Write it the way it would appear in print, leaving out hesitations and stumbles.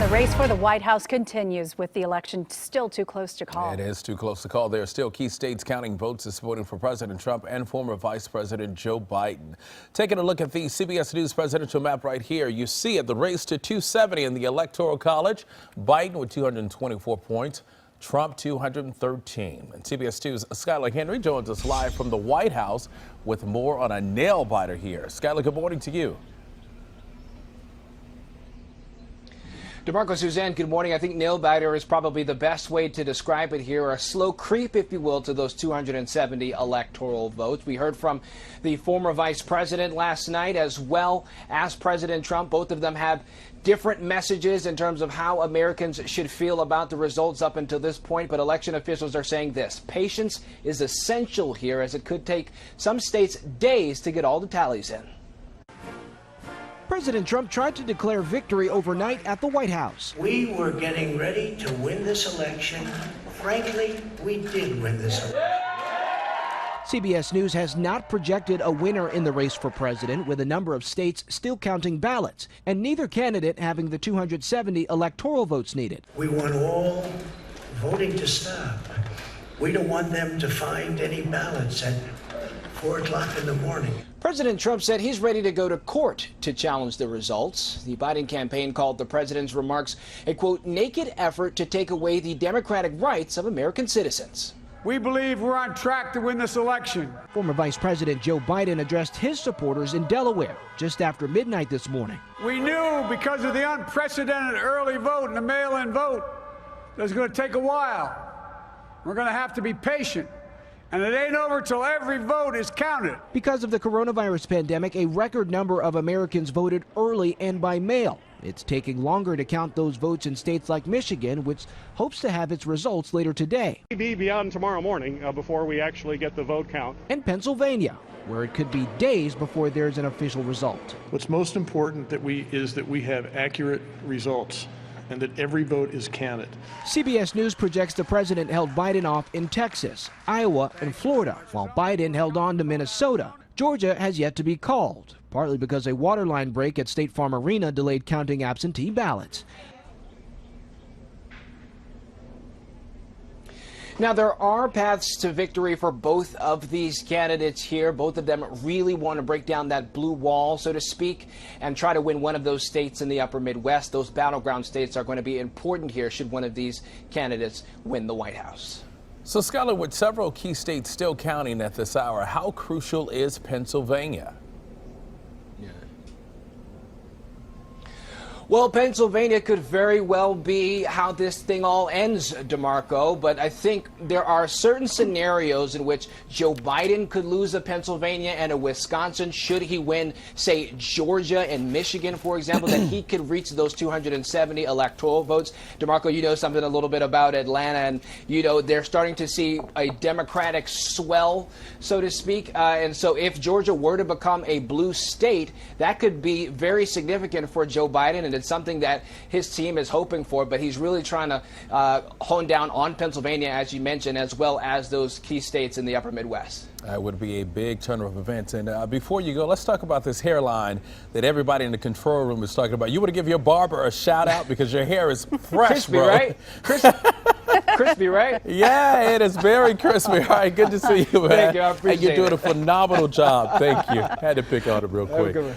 The race for the White House continues with the election still too close to call. It is too close to call. There are still key states counting votes this voting for President Trump and former Vice President Joe Biden. Taking a look at the CBS News presidential map right here, you see it, the race to 270 in the Electoral College. Biden with 224 points, Trump 213. And CBS 2's Skyler Henry joins us live from the White House with more on a nail-biter here. Skyler, good morning to you. DeMarco, Suzanne, good morning. I think nail-biter is probably the best way to describe it here, a slow creep, if you will, to those 270 electoral votes. We heard from the former vice president last night as well as President Trump. Both of them have different messages in terms of how Americans should feel about the results up until this point, but election officials are saying this: patience is essential here, as it could take some states days to get all the tallies in. President Trump tried to declare victory overnight at the White House. We were getting ready to win this election. Frankly, we did win this election. CBS News has not projected a winner in the race for president, with a number of states still counting ballots, and neither candidate having the 270 electoral votes needed. We want all voting to stop. We don't want them to find any ballots at 4 o'clock in the morning. President Trump said he's ready to go to court to challenge the results. The Biden campaign called the president's remarks a, quote, naked effort to take away the democratic rights of American citizens. We believe we're on track to win this election. Former Vice President Joe Biden addressed his supporters in Delaware just after midnight this morning. We knew because of the unprecedented early vote and the mail-in vote that it was going to take a while. We're going to have to be patient. And it ain't over till every vote is counted. Because of the coronavirus pandemic, a record number of Americans voted early and by mail. It's taking longer to count those votes in states like Michigan, which hopes to have its results later today. Be beyond tomorrow morning before we actually get the vote count. And Pennsylvania, where it could be days before there's an official result. What's most important is that we have accurate results and that every vote is counted. CBS News projects the president held Biden off in Texas, Iowa, and Florida, while Biden held on to Minnesota. Georgia has yet to be called, partly because a water line break at State Farm Arena delayed counting absentee ballots. Now, there are paths to victory for both of these candidates here. Both of them really want to break down that blue wall, so to speak, and try to win one of those states in the upper Midwest. Those battleground states are going to be important here should one of these candidates win the White House. So, Skyler, with several key states still counting at this hour, how crucial is Pennsylvania? Well, Pennsylvania could very well be how this thing all ends, DeMarco, but I think there are certain scenarios in which Joe Biden could lose a Pennsylvania and a Wisconsin should he win, say, Georgia and Michigan, for example, that he could reach those 270 electoral votes. DeMarco, you know something a little bit about Atlanta, and you know they're starting to see a Democratic swell, so to speak, and so if Georgia were to become a blue state, that could be very significant for Joe Biden, and it's something that his team is hoping for, but he's really trying to hone down on Pennsylvania, as you mentioned, as well as those key states in the upper Midwest. That would be a big turn of events. And before you go, let's talk about this hairline that everybody in the control room is talking about. You want to give your barber a shout out because your hair is fresh, crispy, bro. Right? Crispy, right? Yeah, it is very crispy. All right, good to see you, man. Thank you, I appreciate it. And you're doing a phenomenal job. Thank you. Had to pick on it real quick.